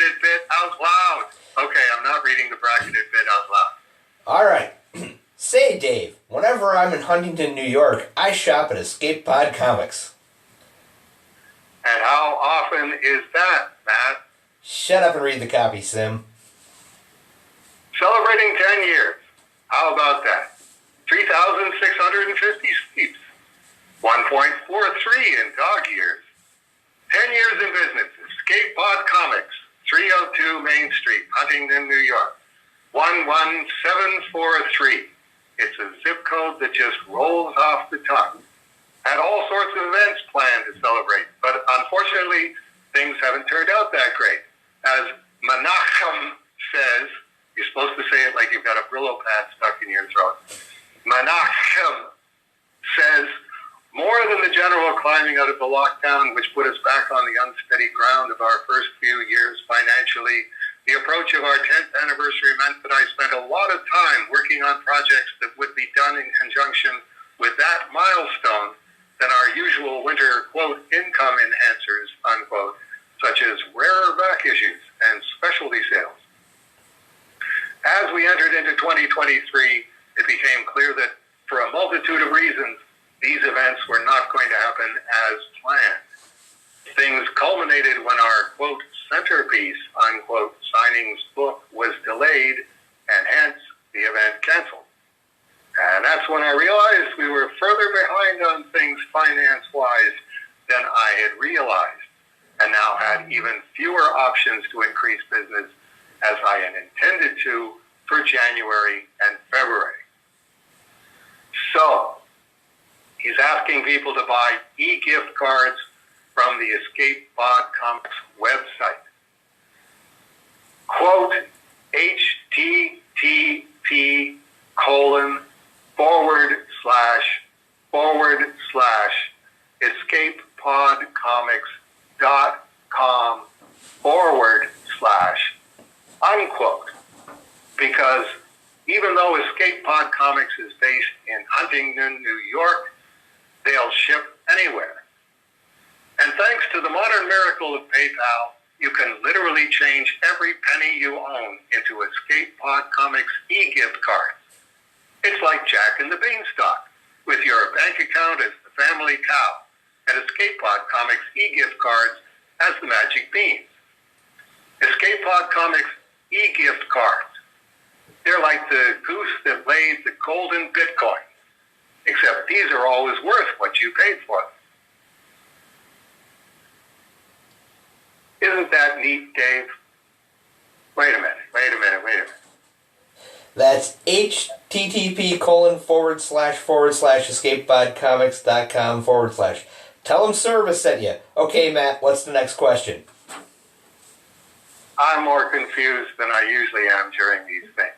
bracketed bit out loud. Okay, I'm not reading the bracketed bit out loud. All right. Say, Dave, whenever I'm in Huntington, New York, I shop at Escape Pod Comics. And how often is that, Matt? Shut up and read the copy, Sim. Celebrating 10 years. How about that? 3,650 sleeps. 1.43 in dog years. 10 years in business. Escape Pod Comics, 302 Main Street, Huntington, New York. 11743. It's a zip code that just rolls off the tongue. Had all sorts of events planned to celebrate, but unfortunately, things haven't turned out that great. As Menachem says, you're supposed to say it like you've got a Brillo pad stuck in your throat. Menachem says, more than the general climbing out of the lockdown, which put us back on the unsteady ground of our first few years financially, the approach of our 10th anniversary meant that I spent a lot of time working on projects that would be done in conjunction with that milestone than our usual winter, quote, income enhancers, unquote, such as rarer back issues and specialty sales. As we entered into 2023, it became clear that for a multitude of reasons, these events were not going to happen as planned. Things culminated when our, quote, centerpiece, unquote, signings book was delayed and hence the event canceled. And that's when I realized we were further behind on things finance-wise than I had realized, and now had even fewer options to increase business as I had intended to for January and February. So, he's asking people to buy e-gift cards from the Escape Pod Comics website. Quote, http://escapepodcomics.com/, unquote. Because even though Escape Pod Comics is based in Huntington, New York, they'll ship anywhere. And thanks to the modern miracle of PayPal, you can literally change every penny you own into Escape Pod Comics e-gift cards. It's like Jack and the Beanstalk, with your bank account as the family cow, and Escape Pod Comics e-gift cards as the magic beans. Escape Pod Comics e-gift cards. They're like the goose that laid the golden Bitcoin, except these are always worth what you paid for them. Isn't that neat, Dave? Wait a minute. That's http://escapepodcomics.com/. Tell them Cerebus sent you. Okay, Matt, what's the next question? I'm more confused than I usually am during these things.